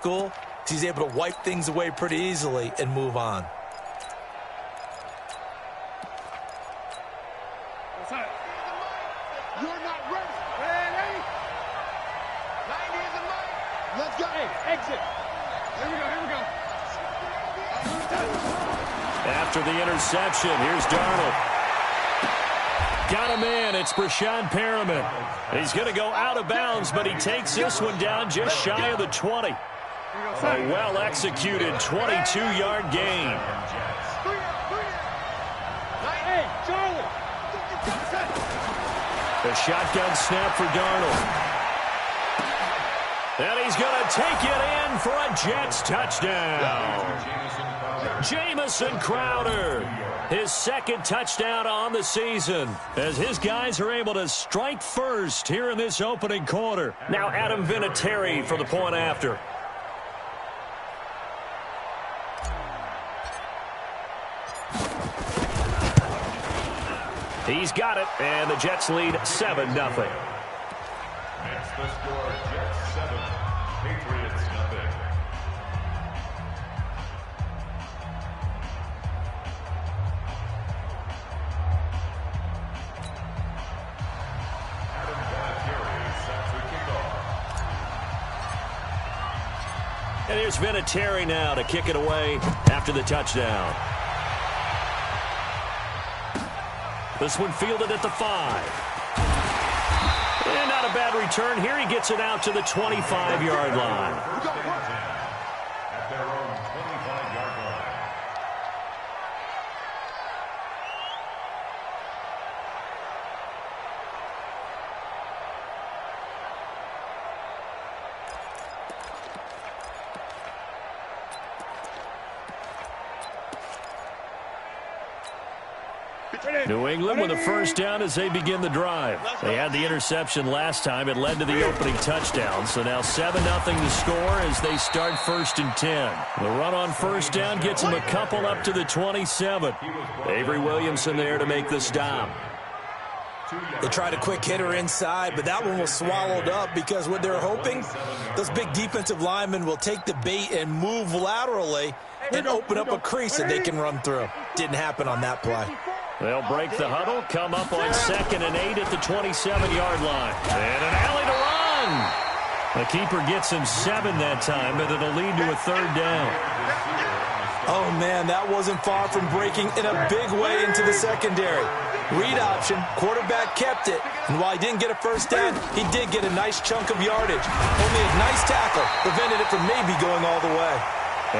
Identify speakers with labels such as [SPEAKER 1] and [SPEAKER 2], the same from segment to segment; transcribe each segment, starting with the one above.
[SPEAKER 1] school, he's able to wipe things away pretty easily and move on.
[SPEAKER 2] You're not ready. Ready? 90 is the mic. Let's go. Hey, exit. Here we go. Here we go.
[SPEAKER 3] After the interception, here's Darnold. Got a man. It's Brashad Perriman. He's going to go out of bounds, but he takes this one down just shy of the 20. A well-executed 22-yard gain.
[SPEAKER 2] Hey, Charlie.
[SPEAKER 3] The shotgun snap for Darnold. And he's going to take it in for a Jets touchdown. Jamison Crowder, his second touchdown on the season, as his guys are able to strike first here in this opening quarter. Now Adam Vinatieri for the point after. He's got it, and the Jets lead 7-0.
[SPEAKER 4] Next, the score, Jets 7, Patriots 0. Adam Vinatieri set to kickoff.
[SPEAKER 3] And here's Vinatieri now to kick it away after the touchdown. This one fielded at the 5. And not a bad return. Here he gets it out to the 25-yard line.
[SPEAKER 4] At their own 25-yard line.
[SPEAKER 3] New England with a first down as they begin the drive. They had the interception last time. It led to the opening touchdown. So now 7-0 to score as they start 1st and 10. The run on first down gets them a couple up to the 27. Avery Williamson there to make the stop.
[SPEAKER 1] They tried a quick hitter inside, but that one was swallowed up because what they're hoping, those big defensive linemen will take the bait and move laterally and open up a crease that they can run through. Didn't happen on that play.
[SPEAKER 3] They'll break the huddle, come up on 2nd and 8 at the 27-yard line. And an alley to run. The keeper gets him 7 that time, but it'll lead to a 3rd down.
[SPEAKER 1] Oh, man, that wasn't far from breaking in a big way into the secondary. Read option, quarterback kept it, and while he didn't get a first down, he did get a nice chunk of yardage. Only a nice tackle prevented it from maybe going all the way.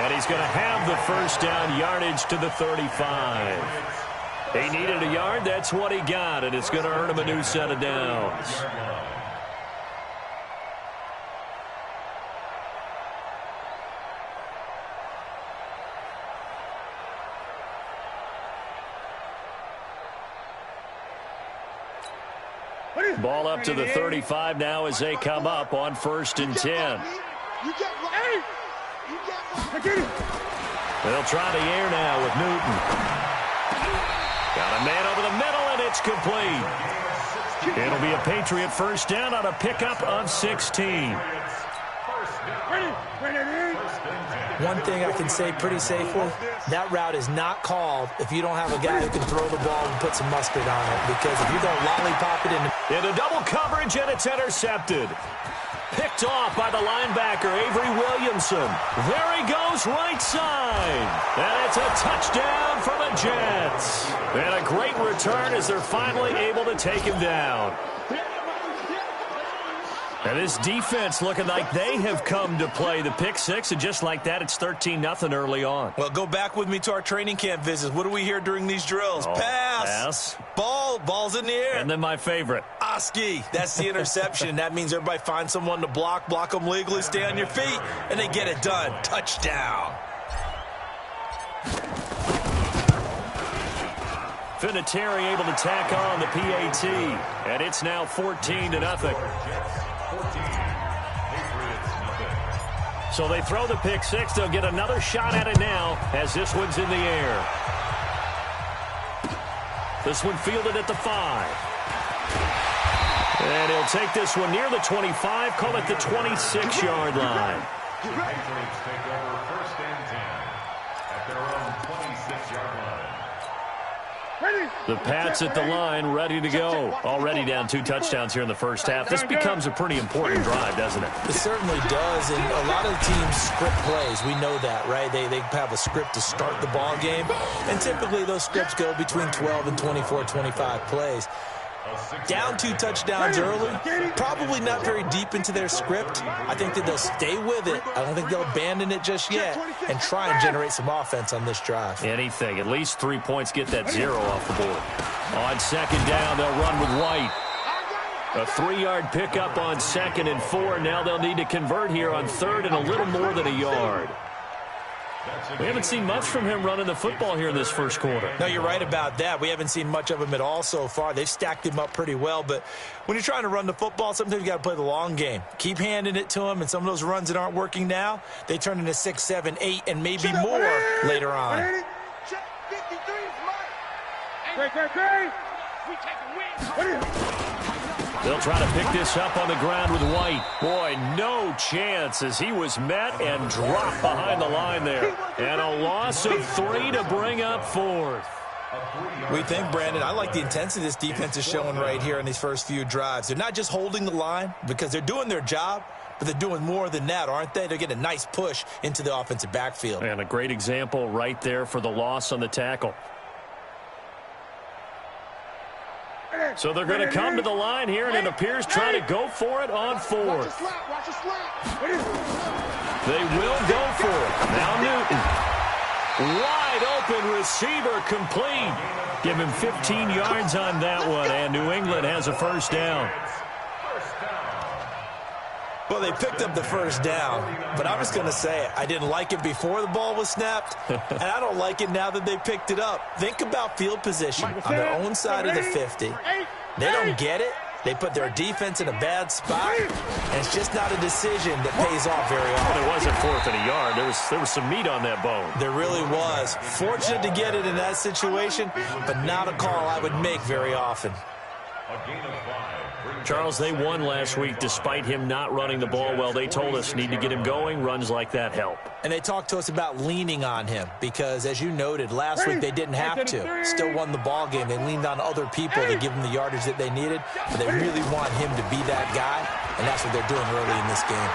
[SPEAKER 3] And he's going to have the first down yardage to the 35. He needed a yard. That's what he got, and it's going to earn him a new set of downs. Ball up to the 35 now as they come up on 1st and 10. They'll try the air now with Newton. Got a man over the middle, and it's complete. It'll be a Patriot first down on a pickup of 16.
[SPEAKER 1] One thing I can say pretty safely, that route is not called if you don't have a guy who can throw the ball and put some mustard on it. Because if you don't lollipop it
[SPEAKER 3] into double coverage, and it's intercepted. Picked off by the linebacker, Avery Williamson. There he goes, right side. And it's a touchdown for the Jets. And a great return as they're finally able to take him down. And this defense looking like they have come to play. The pick six, and just like that, it's 13-0 early on.
[SPEAKER 1] Well, go back with me to our training camp visits. What do we hear during these drills? Pass. Ball's in the air.
[SPEAKER 3] And then my favorite.
[SPEAKER 1] Oski. That's the interception. That means everybody finds someone to block them legally, stay on your feet, and they get it done. Touchdown.
[SPEAKER 3] Vinatieri able to tack on the PAT. And it's now 14-0. So they throw the pick six. They'll get another shot at it now as this one's in the air. This one fielded at the 5. And he'll take this one near the 25, call it the 26-yard line.
[SPEAKER 4] The Patriots take over 1st and 10 at their own 26-yard line.
[SPEAKER 3] The Pats at the line, ready to go. Already down 2 touchdowns here in the first half. This becomes a pretty important drive, doesn't it?
[SPEAKER 1] It certainly does, and a lot of teams script plays. We know that, right? They have a script to start the ball game, and typically those scripts go between 12 and 24, 25 plays. Down 2 touchdowns early, probably not very deep into their script. I think that they'll stay with it. I don't think they'll abandon it just yet and try and generate some offense on this drive.
[SPEAKER 3] Anything. At least 3 points, get that 0 off the board. On 2nd down, they'll run with White. A 3-yard pickup on 2nd and 4. Now they'll need to convert here on 3rd and a little more than a yard. We haven't seen much from him running the football here in this first quarter.
[SPEAKER 1] No, you're right about that. We haven't seen much of him at all so far. They've stacked him up pretty well, but when you're trying to run the football, sometimes you got to play the long game. Keep handing it to him, and some of those runs that aren't working now, they turn into 6, 7, 8, and maybe more later on.
[SPEAKER 3] They'll try to pick this up on the ground with White. Boy, no chance as he was met and dropped behind the line there. And a loss of 3 to bring up 4th.
[SPEAKER 1] We think, Brandon, I like the intensity this defense is showing right here in these first few drives. They're not just holding the line because they're doing their job, but they're doing more than that, aren't they? They're getting a nice push into the offensive backfield.
[SPEAKER 3] And a great example right there for the loss on the tackle. So they're going to come to the line here, and it appears trying to go for it on 4th. They will go for it. Now Newton. Wide open receiver complete. Give him 15 yards on that one, and New England has a first down.
[SPEAKER 1] Well, they picked up the first down, but I'm just going to say it. I didn't like it before the ball was snapped, and I don't like it now that they picked it up. Think about field position on their own side of the 50. They don't get it. They put their defense in a bad spot, and it's just not a decision that pays off very often.
[SPEAKER 3] It wasn't 4th and a yard. There was some meat on that bone.
[SPEAKER 1] There really was. Fortunate to get it in that situation, but not a call I would make very often.
[SPEAKER 3] Charles, they won last week despite him not running the ball well. They told us need to get him going. Runs like that help.
[SPEAKER 1] And they talked to us about leaning on him because, as you noted, last week they didn't have to. Still won the ball game. They leaned on other people to give them the yardage that they needed, but they really want him to be that guy, and that's what they're doing early in this game.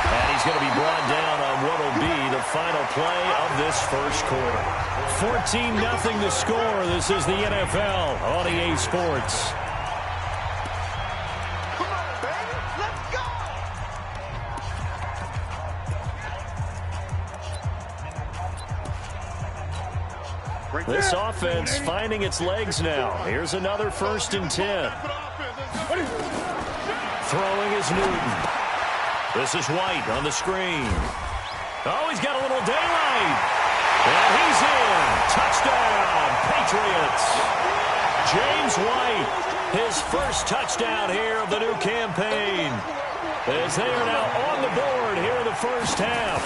[SPEAKER 3] And he's going to be brought down on what will be the final play of this first quarter. 14-0 the score. This is the NFL on EA Sports. This offense finding its legs now. Here's another 1st and 10. Throwing is Newton. This is White on the screen. Oh, he's got a little daylight. And he's in. Touchdown, Patriots. James White, his first touchdown here of the new campaign. As they are now on the board here in the first half.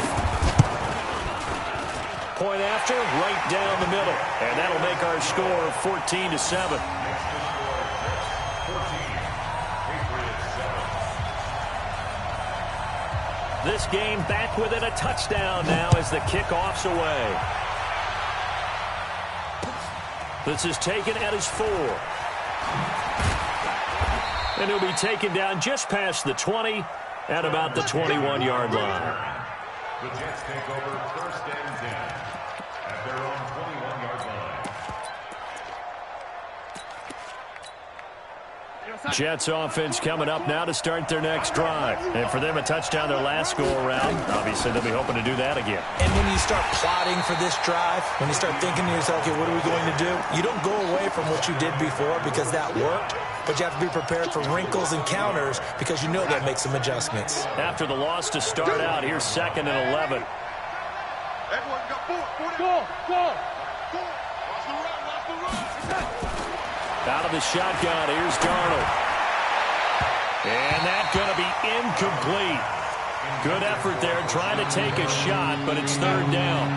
[SPEAKER 3] Point after, right down the middle. And that'll make our score 14-7. This game back within a touchdown now as the kickoff's away. This is taken at his 4. And he'll be taken down just past the 20 at about the 21-yard line.
[SPEAKER 4] The Jets take over 1st and 10 at their own 21-yard line.
[SPEAKER 3] Jets offense coming up now to start their next drive. And for them, a touchdown their last go-around. Obviously, they'll be hoping to do that again.
[SPEAKER 1] And when you start plotting for this drive, when you start thinking to yourself, okay, what are we going to do? You don't go away from what you did before because that worked. But you have to be prepared for wrinkles and counters because you know they'll make some adjustments.
[SPEAKER 3] After the loss to start out, here's 2nd and 11.
[SPEAKER 2] Everyone got 4.
[SPEAKER 3] Out of the shotgun, here's Darnold. And that's going to be incomplete. Good effort there, trying to take a shot, but it's 3rd down.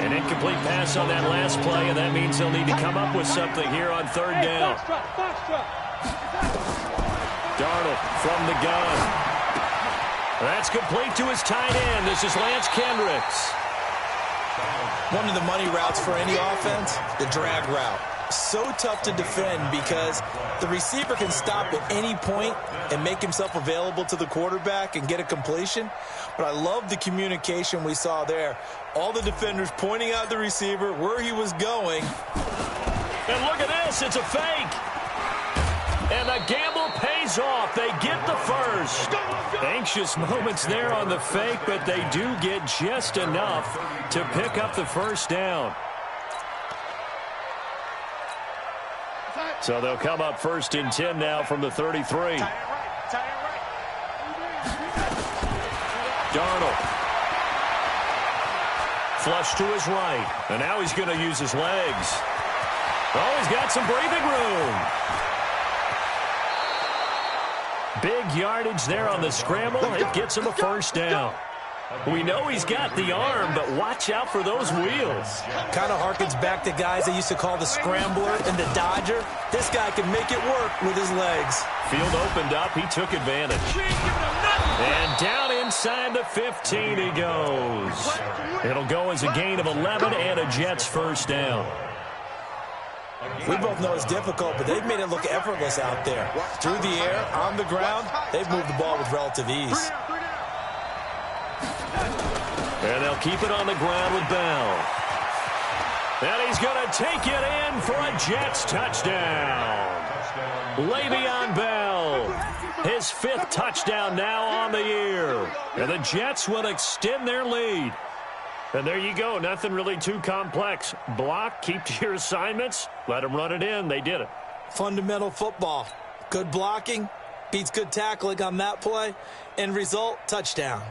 [SPEAKER 3] An incomplete pass on that last play, and that means they'll need to come up with something here on 3rd down. Darnold from the gun. That's complete to his tight end. This is Lance Kendricks.
[SPEAKER 1] One of the money routes for any offense, the drag route. So tough to defend because the receiver can stop at any point and make himself available to the quarterback and get a completion. But I love the communication we saw there. All the defenders pointing out the receiver, where he was going.
[SPEAKER 3] And look at this, it's a fake. And the gamble pays off. They get the first. Anxious moments there on the fake, but they do get just enough to pick up the first down. So they'll come up 1st and 10 now from the 33. Darnold. Flush to his right. And now he's going to use his legs. Oh, he's got some breathing room. Big yardage there on the scramble. It gets him a first down. We know he's got the arm, but watch out for those wheels.
[SPEAKER 1] Kind of harkens back to guys they used to call the scrambler and the dodger. This guy can make it work with his legs.
[SPEAKER 3] Field opened up. He took advantage. And down inside the 15 he goes. It'll go as a gain of 11 and a Jets first down.
[SPEAKER 1] We both know it's difficult, but they've made it look effortless out there. Through the air, on the ground, they've moved the ball with relative ease.
[SPEAKER 3] And they'll keep it on the ground with Bell. And he's going to take it in for a Jets touchdown. Le'Veon Bell, his 5th touchdown now on the year. And the Jets will extend their lead. And there you go. Nothing really too complex. Block, keep to your assignments, let them run it in. They did it.
[SPEAKER 1] Fundamental football. Good blocking beats good tackling on that play. End result, touchdown.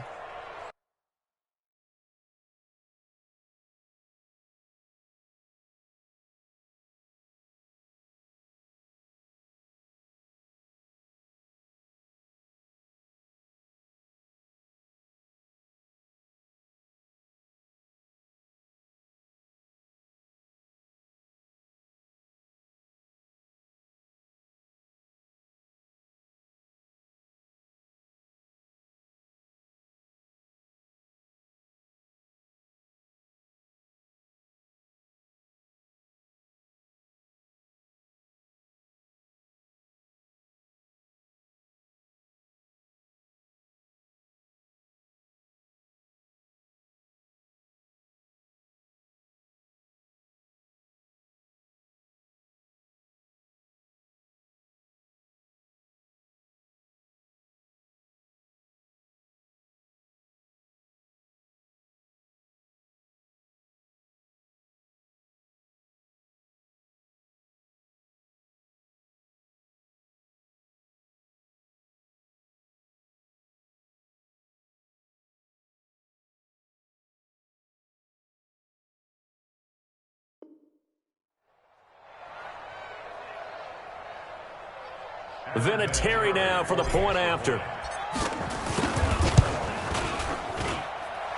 [SPEAKER 3] Vinatieri now for the point after.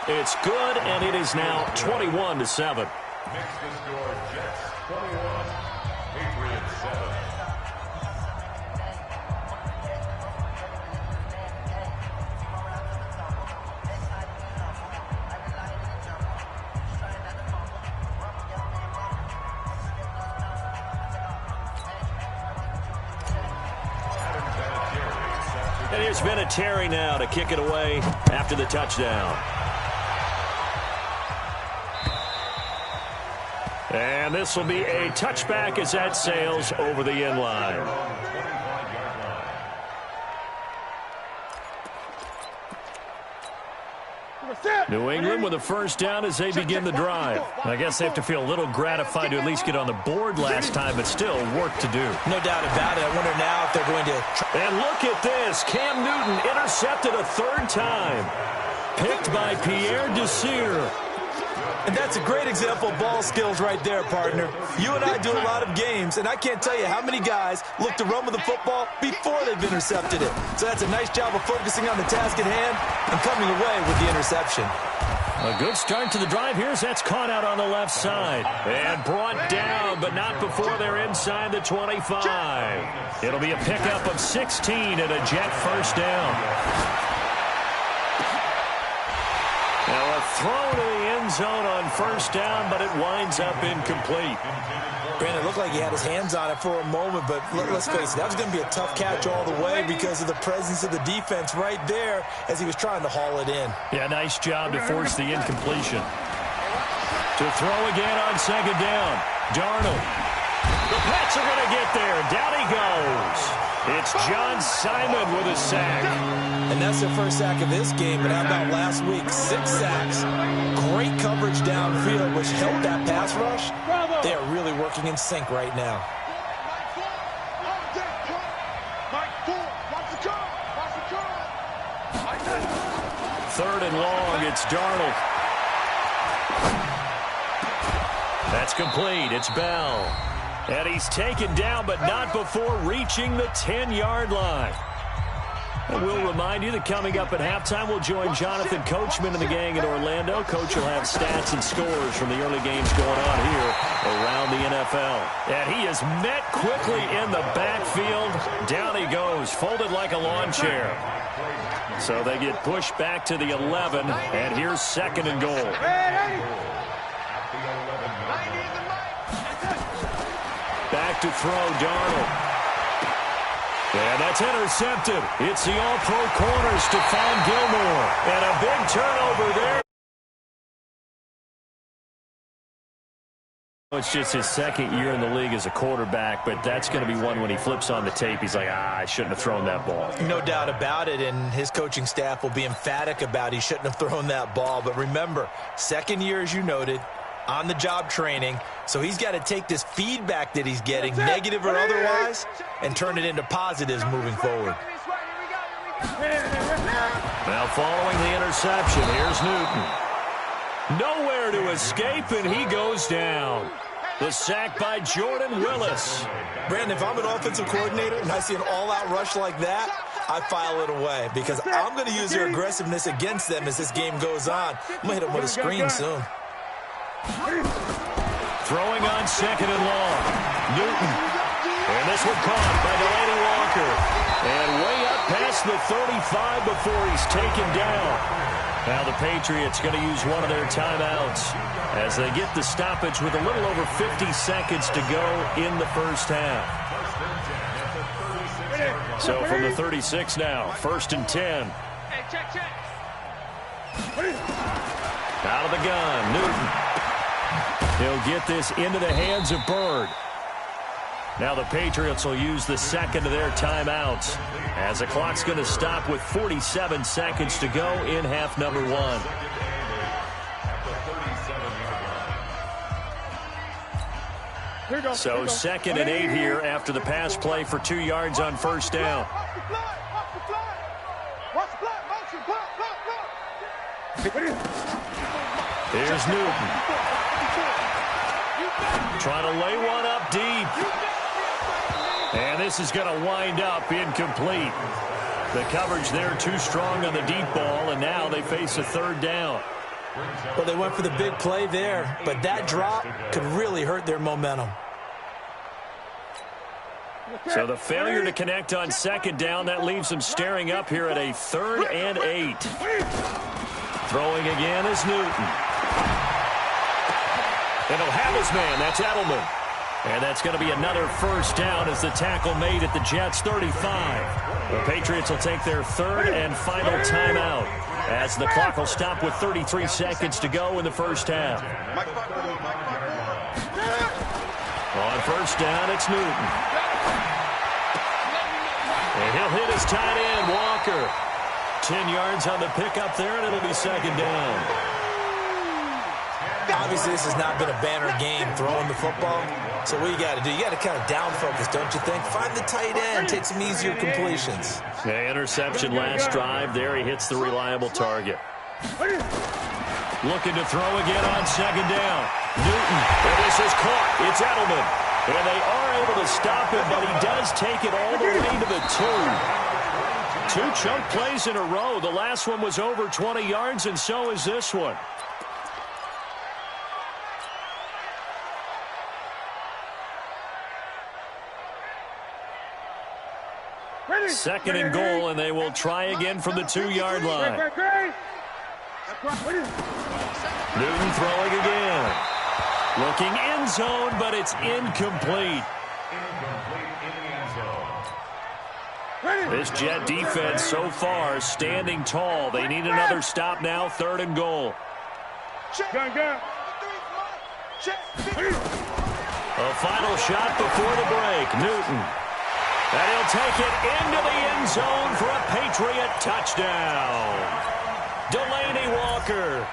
[SPEAKER 3] It's good, and it is now 21-7.
[SPEAKER 4] Next to score, Jets 21, Patriots 7.
[SPEAKER 3] And here's Vinatieri now to kick it away after the touchdown. And this will be a touchback as that sails over the end line. New England with a first down as they begin the drive. I guess they have to feel a little gratified to at least get on the board last time, but still work to do.
[SPEAKER 1] No doubt about it. I wonder now if they're going to...
[SPEAKER 3] And look at this. Cam Newton intercepted a 3rd time. Picked by Pierre Desir.
[SPEAKER 1] And that's a great example of ball skills right there, partner. You and I do a lot of games, and I can't tell you how many guys look to run with the football before they've intercepted it. So that's a nice job of focusing on the task at hand and coming away with the interception.
[SPEAKER 3] A good start to the drive here as that's caught out on the left side. And brought down, but not before they're inside the 25. It'll be a pickup of 16 and a Jet first down. throw to the end zone on first down, but it winds up incomplete.
[SPEAKER 1] Brandon, it looked like he had his hands on it for a moment, but let's face it, that was going to be a tough catch all the way because of the presence of the defense right there as he was trying to haul it in.
[SPEAKER 3] Yeah, nice job to force the incompletion. To throw again on second down. Darnold. The Pats are going to get there. Down he goes. It's John Simon with a sack.
[SPEAKER 1] And that's their first sack of this game, but how about last week? 6 sacks. Great coverage downfield, which helped that pass rush. They are really working in sync right now.
[SPEAKER 3] Third and long, it's Darnold. That's complete. It's Bell. And he's taken down, but not before reaching the 10-yard line. And we'll remind you that coming up at halftime, we'll join Jonathan Coachman and the gang in Orlando. Coach will have stats and scores from the early games going on here around the NFL. And he is met quickly in the backfield. Down he goes, folded like a lawn chair. So they get pushed back to the 11, and here's second and goal. Back to throw, Darnold. And that's intercepted. It's the all-pro corner, Stephon Gilmore. And a big turnover there. It's just his second year in the league as a quarterback, but that's going to be one when he flips on the tape. He's like, I shouldn't have thrown that ball.
[SPEAKER 1] No doubt about it, and his coaching staff will be emphatic about he shouldn't have thrown that ball. But remember, second year, as you noted, on-the-job training, so he's got to take this feedback that he's getting, negative or otherwise, and turn it into positives moving forward.
[SPEAKER 3] Now following the interception, here's Newton. Nowhere to escape, and he goes down. The sack by Jordan Willis.
[SPEAKER 1] Brandon, if I'm an offensive coordinator and I see an all-out rush like that, I file it away because I'm going to use their aggressiveness against them as this game goes on. I'm going to hit them with a screen soon.
[SPEAKER 3] Throwing on second and long. Newton. And this one caught by Delaney Walker. And way up past the 35 before he's taken down. Now the Patriots going to use one of their timeouts as they get the stoppage with a little over 50 seconds to go in the first half. So from the 36 now, 1st and 10. Out of the gun, Newton. He'll get this into the hands of Bird. Now the Patriots will use the second of their timeouts as the clock's going to stop with 47 seconds to go in half number 1. So 2nd and 8 here after the pass play for 2 yards on first down. Here's Newton. Trying to lay one up deep. And this is going to wind up incomplete. The coverage there too strong on the deep ball, and now they face a third down.
[SPEAKER 1] Well, they went for the big play there, but that drop could really hurt their momentum.
[SPEAKER 3] So the failure to connect on second down, that leaves them staring up here at a 3rd and 8. Throwing again is Newton. And he'll have his man. That's Edelman. And that's going to be another first down as the tackle made at the Jets' 35. The Patriots will take their 3rd and final timeout as the clock will stop with 33 seconds to go in the first half. On first down, it's Newton. And he'll hit his tight end, Walker. 10 yards on the pickup there, and it'll be second down.
[SPEAKER 1] Obviously, this has not been a banner game throwing the football. So what you got to do, you got to kind of down focus, don't you think? Find the tight end, take some easier completions.
[SPEAKER 3] Yeah, interception last drive. There he hits the reliable target. Looking to throw again on second down. Newton, and this is caught. It's Edelman. And they are able to stop him, but he does take it all the way to the 2. 2 chunk plays in a row. The last one was over 20 yards, and so is this one. Second and goal, and they will try again from the 2-yard line. Newton throwing again. Looking end zone, but it's incomplete. This Jet defense so far standing tall. They need another stop now, 3rd and goal. A final shot before the break. Newton. And he'll take it into the end zone for a Patriot touchdown. Delaney Walker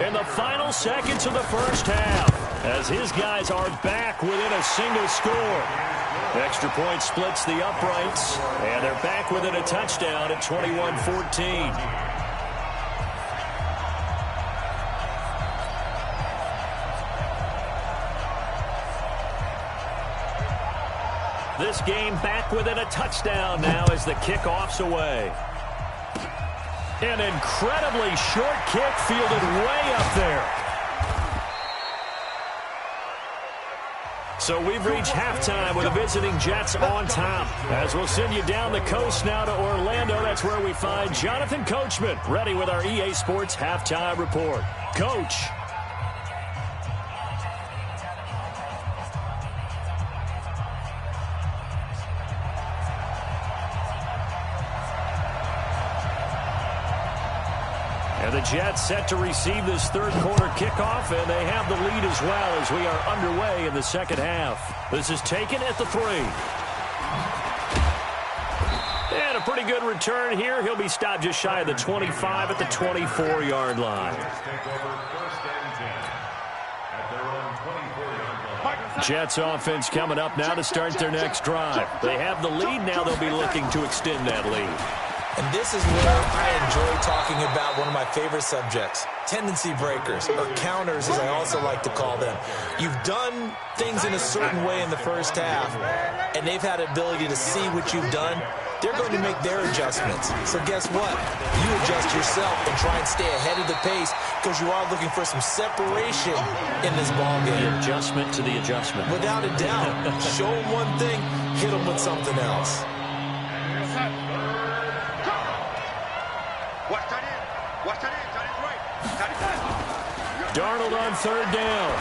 [SPEAKER 3] in the final seconds of the first half as his guys are back within a single score. Extra point splits the uprights, and they're back within a touchdown at 21-14. This game back within a touchdown now as the kickoff's away. An incredibly short kick fielded way up there. So we've reached halftime with the visiting Jets on top. As we'll send you down the coast now to Orlando, that's where we find Jonathan Coachman, ready with our EA Sports Halftime Report. Coach. And the Jets set to receive this 3rd quarter kickoff, and they have the lead as well as we are underway in the second half. This is taken at the 3. And a pretty good return here. He'll be stopped just shy of the 25 at the 24-yard line. Jets offense coming up now to start their next drive. They have the lead. Now they'll be looking to extend that lead.
[SPEAKER 1] And this is where I enjoy talking about one of my favorite subjects, tendency breakers, or counters as I also like to call them. You've done things in a certain way in the first half, and they've had the ability to see what you've done. They're going to make their adjustments. So guess what? You adjust yourself and try and stay ahead of the pace because you are looking for some separation in this ballgame.
[SPEAKER 3] The adjustment to the adjustment.
[SPEAKER 1] Without a doubt. Show them one thing, hit them with something else.
[SPEAKER 3] Darnold on 3rd down.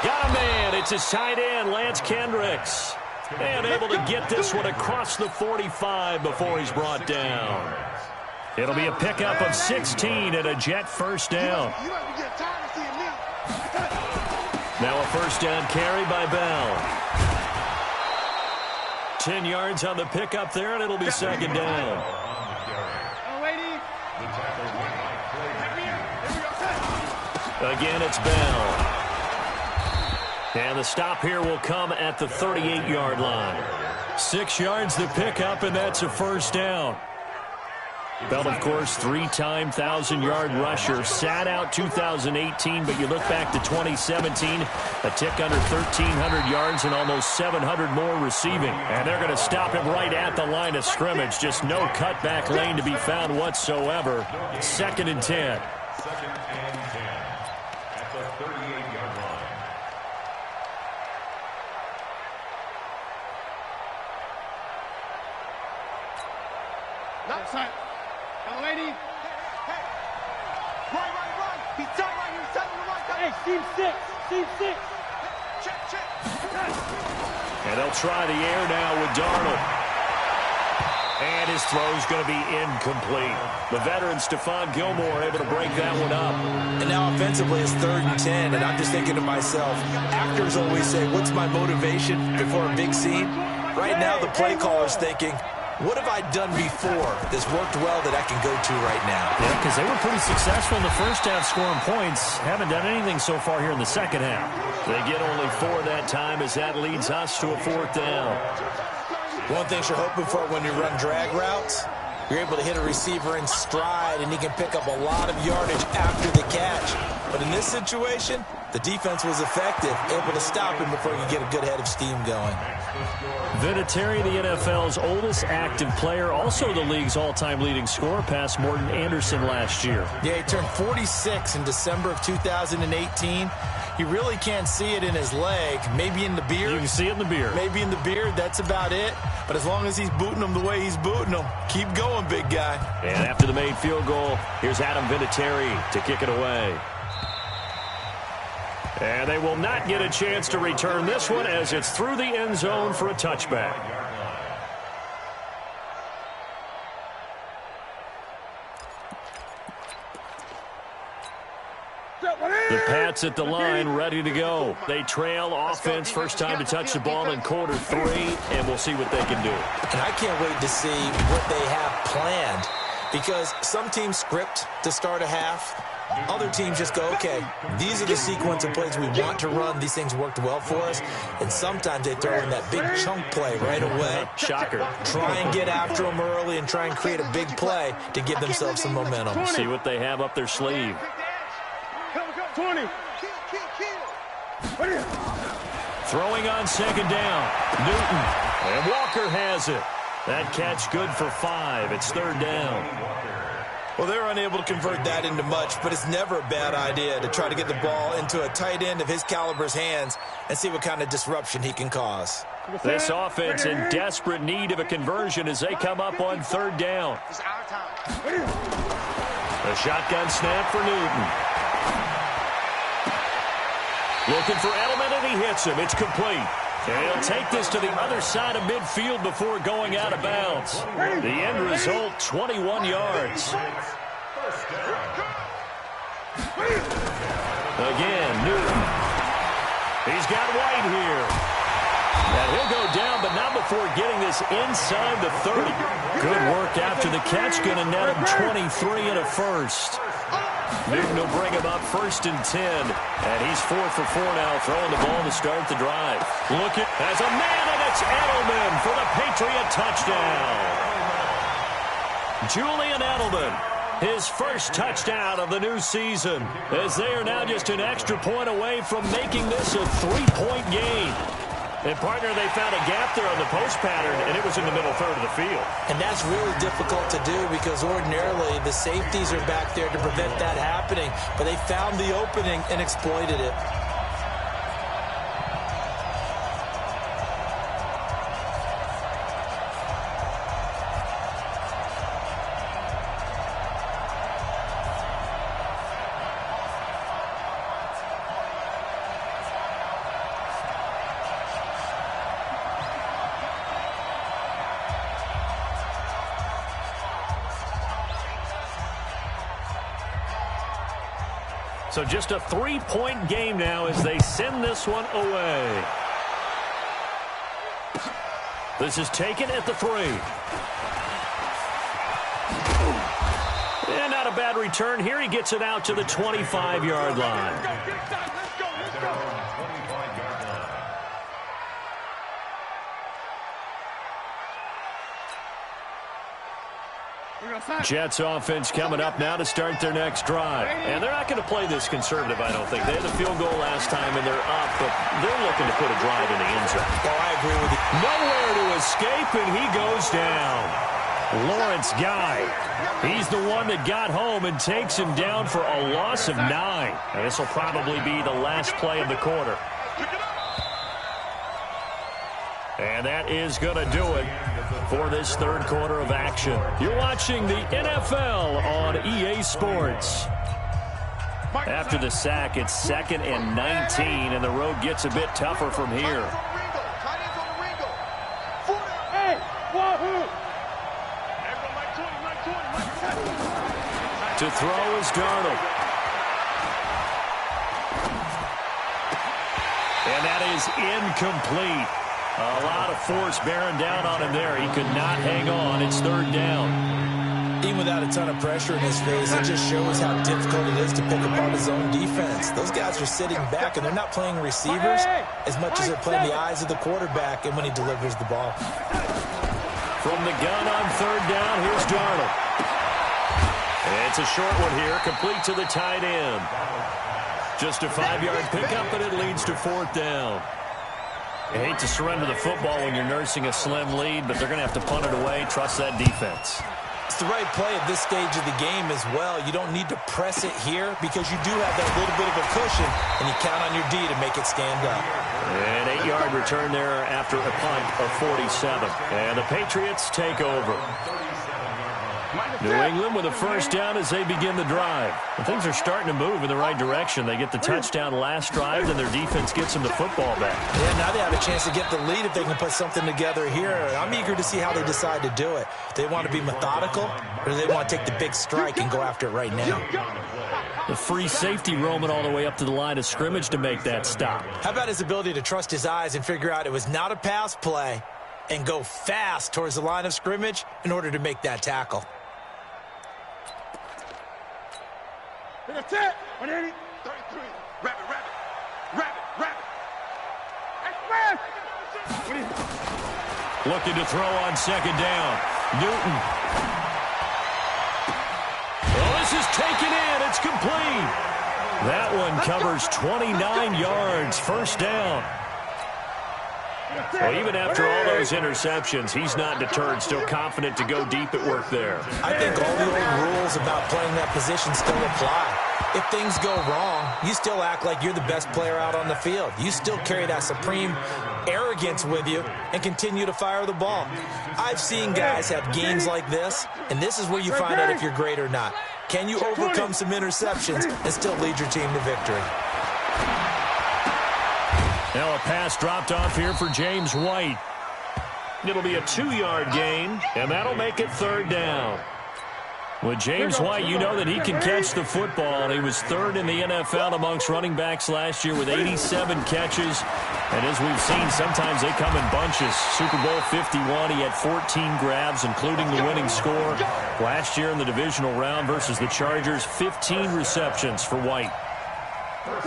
[SPEAKER 3] Got a man. It's his tight end, Lance Kendricks. And able to get this one across the 45 before he's brought down. It'll be a pickup of 16 and a Jet first down. Now a first down carry by Bell. 10 yards on the pickup there, and it'll be 2nd down. Again, it's Bell. And the stop here will come at the 38-yard line. 6 yards the pickup, and that's a first down. Bell, of course, 3-time 1,000-yard rusher. Sat out 2018, but you look back to 2017, a tick under 1,300 yards and almost 700 more receiving. And they're going to stop him right at the line of scrimmage. Just no cutback lane to be found whatsoever. 2nd and 10.
[SPEAKER 4] 2nd and 10 at the 38-yard line.
[SPEAKER 2] Outside. Lady. Hey. Run. He's tight right here. He's tight on the right. Hey, Team 6. Check.
[SPEAKER 3] And they'll try the air now with Darnold. And his throw's going to be incomplete. The veteran Stephon Gilmore able to break that one up.
[SPEAKER 1] And now offensively it's 3rd and 10, and I'm just thinking to myself, actors always say, what's my motivation before a big scene? Right now the play caller's thinking, what have I done before that's worked well that I can go to right now?
[SPEAKER 3] Yeah, because they were pretty successful in the first half scoring points. Haven't done anything so far here in the second half. They get only 4 that time as that leads us to a 4th down.
[SPEAKER 1] One thing you're hoping for when you run drag routes, you're able to hit a receiver in stride, and he can pick up a lot of yardage after the catch. But in this situation, the defense was effective, able to stop him before he could get a good head of steam going.
[SPEAKER 3] Vinatieri, the NFL's oldest active player, also the league's all-time leading scorer, past Morton Anderson last year.
[SPEAKER 1] Yeah, he turned 46 in December of 2018. He really can't see it in his leg, maybe in the beard.
[SPEAKER 3] You can see it in the beard.
[SPEAKER 1] Maybe in the beard, that's about it. But as long as he's booting them the way he's booting them, keep going, big guy.
[SPEAKER 3] And after the made field goal, here's Adam Vinatieri to kick it away. And they will not get a chance to return this one as it's through the end zone for a touchback. The Pats at the line, ready to go. They trail offense, first time to touch the ball in quarter 3, and we'll see what they can do.
[SPEAKER 1] And I can't wait to see what they have planned, because some teams script to start a half. Other teams just go, okay, these are the sequence of plays we want to run. These things worked well for us. And sometimes they throw in that big chunk play right away.
[SPEAKER 3] Shocker.
[SPEAKER 1] Try and get after them early and try and create a big play to give themselves some momentum.
[SPEAKER 3] See what they have up their sleeve.
[SPEAKER 2] 20.
[SPEAKER 3] Throwing on second down. Newton. And Walker has it. That catch good for 5. It's third down.
[SPEAKER 1] Well, they're unable to convert that into much, but it's never a bad idea to try to get the ball into a tight end of his caliber's hands and see what kind of disruption he can cause.
[SPEAKER 3] This offense in desperate need of a conversion as they come up on third down. A shotgun snap for Newton. Looking for Edelman, and he hits him. It's complete. And he'll take this to the other side of midfield before going out of bounds. The end result, 21 yards. Again, Newton. He's got White here. And he'll go down, but not before getting this inside the 30. Good work after the catch. Going to net him 23 and a first. Newton will bring him up first and 10. And he's 4 for 4 now, throwing the ball to start the drive. Look at as a man, and it's Edelman for the Patriot touchdown. Julian Edelman, his first touchdown of the new season, as they are now just an extra point away from making this a 3-point game. And, partner, they found a gap there on the post pattern, and it was in the middle third of the field.
[SPEAKER 1] And that's really difficult to do because ordinarily the safeties are back there to prevent that happening. But they found the opening and exploited it.
[SPEAKER 3] So just a 3-point game now as they send this one away. This is taken at the 3. And not a bad return. Here he gets it out to the 25-yard line. Jets offense coming up now to start their next drive. And they're not going to play this conservative, I don't think. They had the field goal last time, and they're up, but they're looking to put a drive in the end zone.
[SPEAKER 1] Oh, I agree with you.
[SPEAKER 3] Nowhere to escape, and he goes down. Lawrence Guy. He's the one that got home and takes him down for a loss of 9. And this will probably be the last play of the quarter. And that is going to do it for this third quarter of action. You're watching the NFL on EA Sports. After the sack, it's 2nd and 19, and the road gets a bit tougher from here. To throw is Darnold. And that is incomplete. A lot of force bearing down on him there. He could not hang on. It's third down.
[SPEAKER 1] Even without a ton of pressure in his face, it just shows how difficult it is to pick apart his own defense. Those guys are sitting back, and they're not playing receivers as much as they're playing the eyes of the quarterback and when he delivers the ball.
[SPEAKER 3] From the gun on third down, here's Darnold. And it's a short one here, complete to the tight end. Just a 5-yard pickup, and it leads to 4th down. You hate to surrender the football when you're nursing a slim lead, but they're going to have to punt it away. Trust that defense.
[SPEAKER 1] It's the right play at this stage of the game as well. You don't need to press it here because you do have that little bit of a cushion, and you count on your D to make it stand up.
[SPEAKER 3] An 8-yard return there after a punt of 47. And the Patriots take over. New England with a first down as they begin the drive. And things are starting to move in the right direction. They get the touchdown last drive, and their defense gets them the football back.
[SPEAKER 1] Yeah, now they have a chance to get the lead if they can put something together here. I'm eager to see how they decide to do it. Do they want to be methodical, or do they want to take the big strike and go after it right now?
[SPEAKER 3] The free safety roaming all the way up to the line of scrimmage to make that stop.
[SPEAKER 1] How about his ability to trust his eyes and figure out it was not a pass play and go fast towards the line of scrimmage in order to make that tackle?
[SPEAKER 2] That's it. 180. 33. Rabbit.
[SPEAKER 3] Looking to throw on second down. Newton. Oh, this is taken in. It's complete. That one covers 29 yards. First down. Well, even after all those interceptions, he's not deterred, still confident to go deep at work there.
[SPEAKER 1] I think all the old rules about playing that position still apply. If things go wrong, you still act like you're the best player out on the field. You still carry that supreme arrogance with you and continue to fire the ball. I've seen guys have games like this, and this is where you find out if you're great or not. Can you overcome some interceptions and still lead your team to victory?
[SPEAKER 3] Now a pass dropped off here for James White. It'll be a 2-yard gain, and that'll make it third down. With James White, you know that he can catch the football. He was third in the NFL amongst running backs last year with 87 catches. And as we've seen, sometimes they come in bunches. Super Bowl 51, he had 14 grabs, including the winning score. Last year in the divisional round versus the Chargers, 15 receptions for White.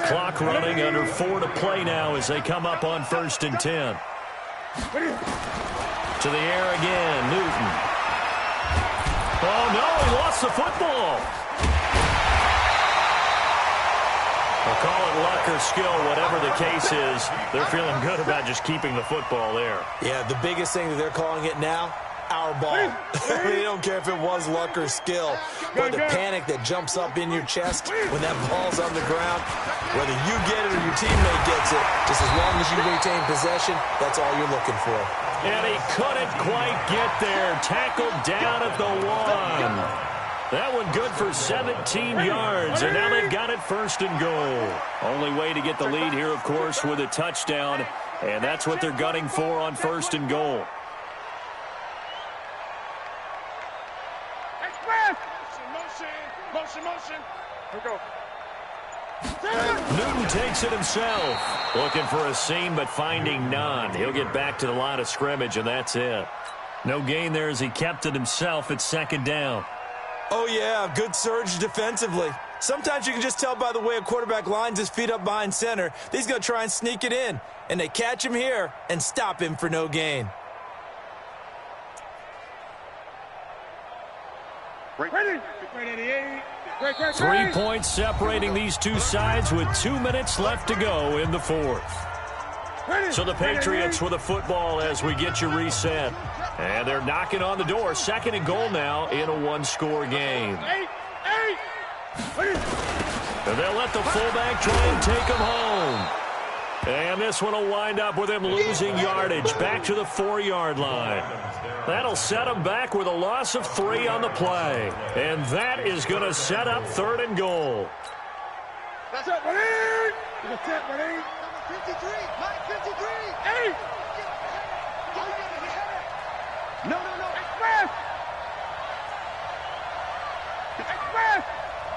[SPEAKER 3] Clock running, under 4 to play now as they come up on 1st and 10. To the air again, Newton. Oh, no, he lost the football. We'll call it luck or skill, whatever the case is. They're feeling good about just keeping the football there.
[SPEAKER 1] Yeah, the biggest thing that they're calling it now, our ball. They don't care if it was luck or skill. But the panic that jumps up in your chest when that ball's on the ground, whether you get it or your teammate gets it, just as long as you retain possession, that's all you're looking for.
[SPEAKER 3] And he couldn't quite get there. Tackled down at the 1. That one good for 17 yards, and now they've got it 1st and goal. Only way to get the lead here, of course, with a touchdown, and that's what they're gunning for on 1st and goal.
[SPEAKER 2] Motion. Here we go.
[SPEAKER 3] Newton takes it himself. Looking for a seam, but finding none. He'll get back to the line of scrimmage, and that's it. No gain there as he kept it himself at 2nd down.
[SPEAKER 1] Oh, yeah, good surge defensively. Sometimes you can just tell by the way a quarterback lines his feet up behind center that he's going to try and sneak it in. And they catch him here and stop him for no gain.
[SPEAKER 2] Ready.
[SPEAKER 3] 3 points separating these two sides with 2 minutes left to go in the 4th. So the Patriots with a football as we get you reset. And they're knocking on the door. 2nd and goal now in a 1-score game. And they'll let the fullback try and take him home. And this one will wind up with him losing yardage back to the 4-yard line. That'll set him back with a loss of 3 on the play. And that is going to set up 3rd and goal.
[SPEAKER 2] That's it, buddy. That's it, buddy. 53. 53. Hey. No. Express.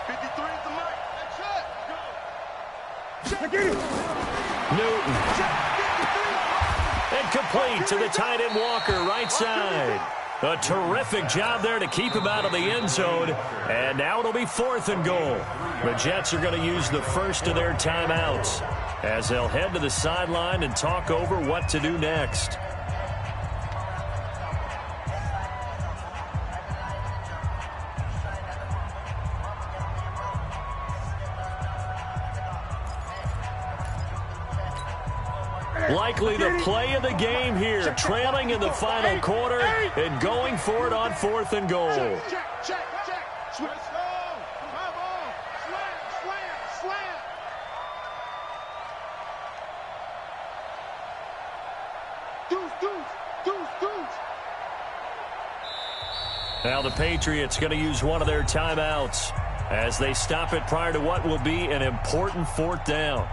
[SPEAKER 2] 53 at the mic. That's it. Go. Get it.
[SPEAKER 3] Newton. And complete to the tight end Walker, right side. A terrific job there to keep him out of the end zone. And now it'll be 4th and goal. The Jets are going to use the first of their timeouts as they'll head to the sideline and talk over what to do next. Likely the play of the game here, trailing in the final quarter and going for it on 4th and goal. Now the Patriots going to use one of their timeouts as they stop it prior to what will be an important fourth down.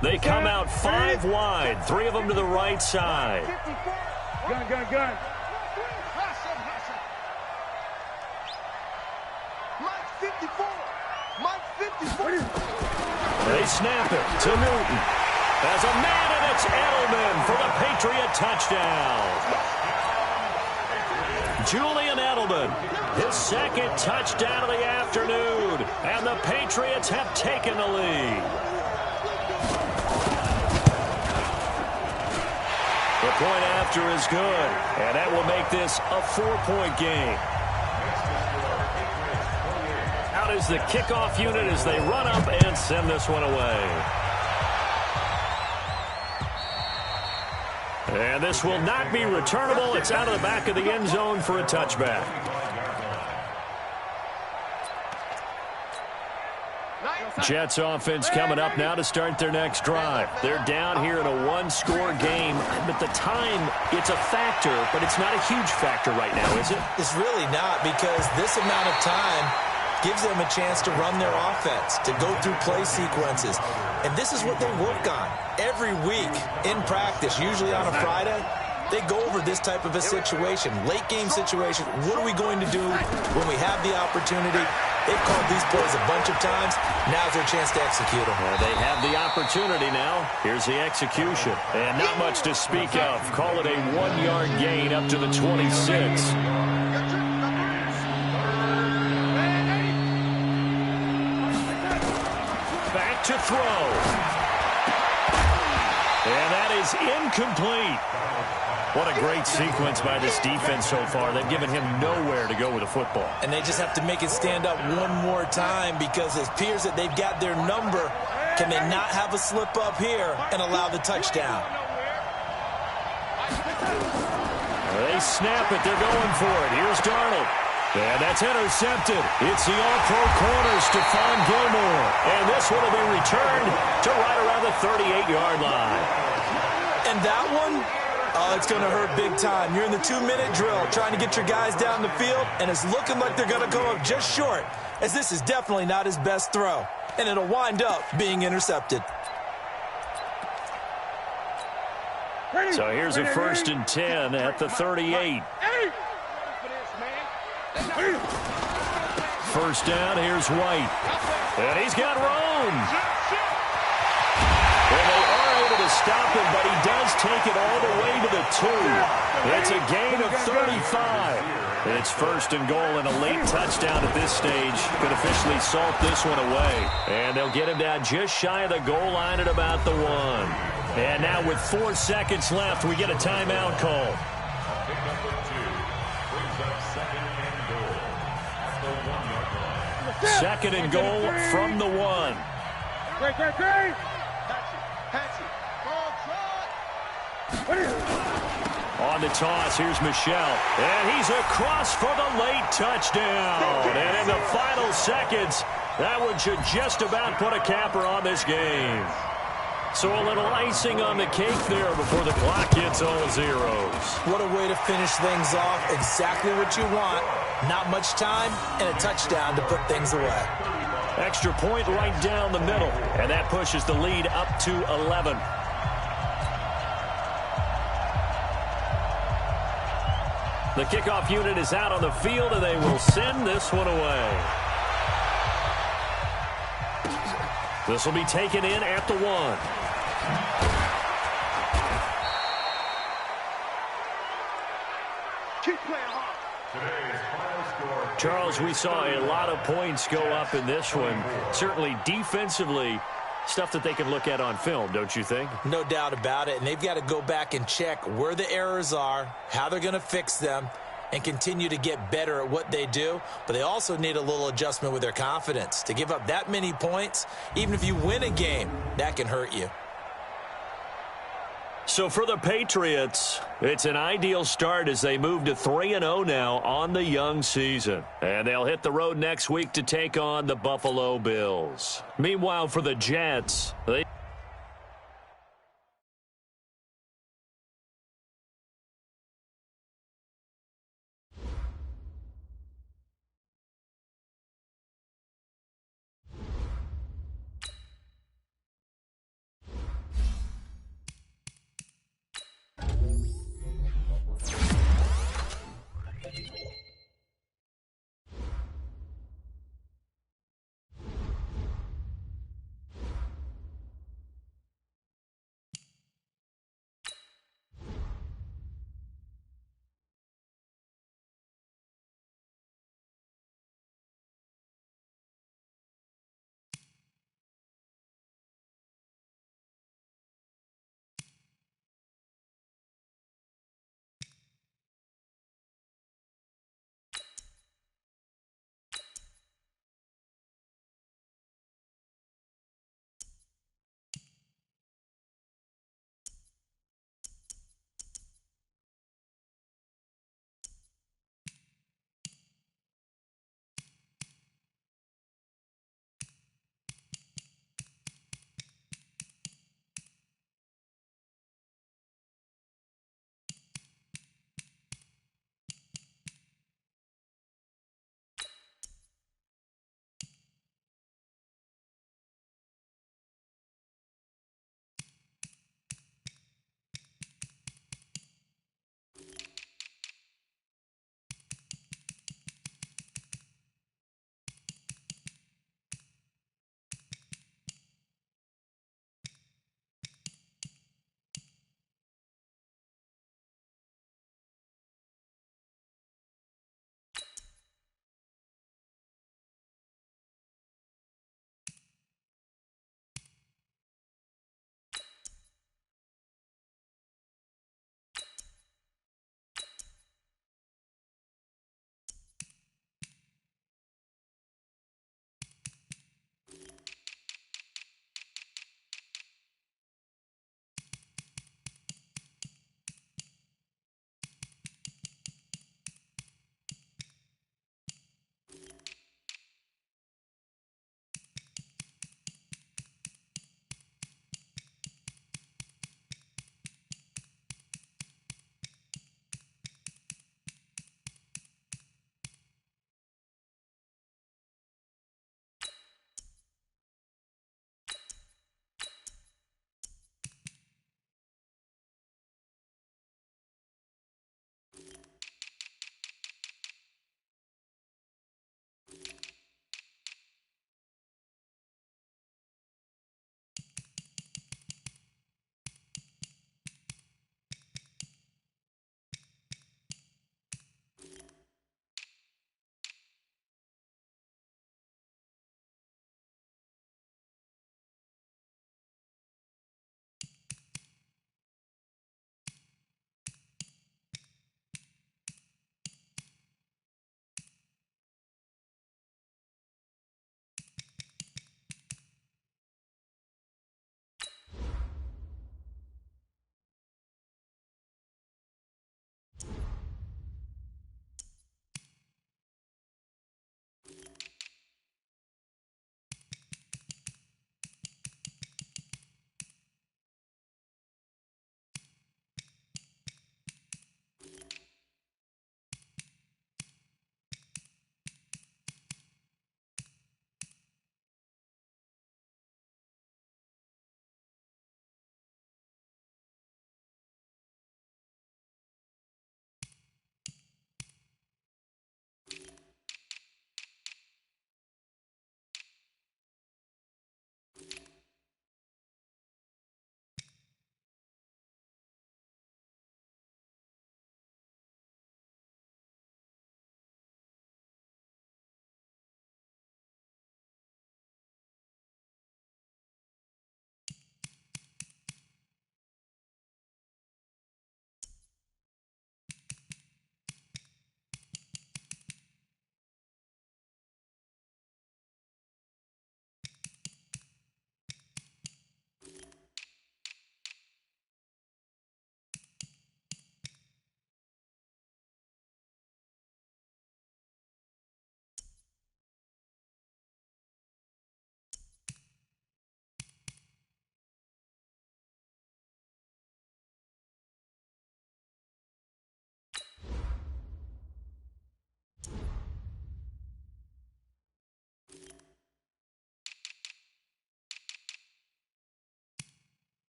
[SPEAKER 3] They come out 5 wide, 3 of them to the right side.
[SPEAKER 2] Gun. Mike 54.
[SPEAKER 3] They snap it to Newton. As a man, and it's Edelman for the Patriot touchdown. Julian Edelman, his second touchdown of the afternoon. And the Patriots have taken the lead. The point after is good, and that will make this a 4-point game. Out is the kickoff unit as they run up and send this one away. And this will not be returnable. It's out of the back of the end zone for a touchback. Jets offense coming up now to start their next drive. They're down here in a 1-score game, but the time, it's a factor, but it's not a huge factor right now, is it?
[SPEAKER 1] It's really not, because this amount of time gives them a chance to run their offense, to go through play sequences. And this is what they work on every week in practice, usually on a Friday. They go over this type of a situation, late game situation. What are we going to do when we have the opportunity? They've called these plays a bunch of times. Now's their chance to execute them.
[SPEAKER 3] Well, they have the opportunity now. Here's the execution. And not much to speak of. Call it a 1-yard gain up to the 26. Back to throw. And that is incomplete. What a great sequence by this defense so far. They've given him nowhere to go with the football.
[SPEAKER 1] And they just have to make it stand up one more time, because it appears that they've got their number. Can they not have a slip up here and allow the touchdown?
[SPEAKER 3] They snap it. They're going for it. Here's Darnold. And that's intercepted. It's the all-pro corner, Stephon Gilmore. And this one will be returned to right around the 38-yard line.
[SPEAKER 1] And that one, it's going to hurt big time. You're in the 2-minute drill trying to get your guys down the field, and it's looking like they're going to go up just short, as this is definitely not his best throw. And it'll wind up being intercepted.
[SPEAKER 3] So here's a 1st and 10 at the 38. First down, here's White. And he's got room. And they are able to stop him, but he does take it all the way to the 2. It's a gain of 35. It's 1st and goal, and a late touchdown at this stage could officially salt this one away. And they'll get him down just shy of the goal line at about the 1. And now with 4 seconds left, we get a timeout call. Second and goal from the 1.
[SPEAKER 2] Great.
[SPEAKER 3] On the toss, here's Michelle. And he's across for the late touchdown. And in the final seconds, that one should just about put a capper on this game. So a little icing on the cake there before the clock hits all zeros.
[SPEAKER 1] What a way to finish things off. Exactly what you want. Not much time and a touchdown to put things away.
[SPEAKER 3] Extra point right down the middle. And that pushes the lead up to 11. The kickoff unit is out on the field, and they will send this one away. This will be taken in at the 1. Charles, we saw a lot of points go up in this one. Certainly defensively, stuff that they can look at on film, don't you think?
[SPEAKER 1] No doubt about it. And they've got to go back and check where the errors are, how they're going to fix them, and continue to get better at what they do. But they also need a little adjustment with their confidence. To give up that many points, even if you win a game, that can hurt you.
[SPEAKER 3] So for the Patriots, it's an ideal start as they move to 3-0 now on the young season. And they'll hit the road next week to take on the Buffalo Bills. Meanwhile, for the Jets, they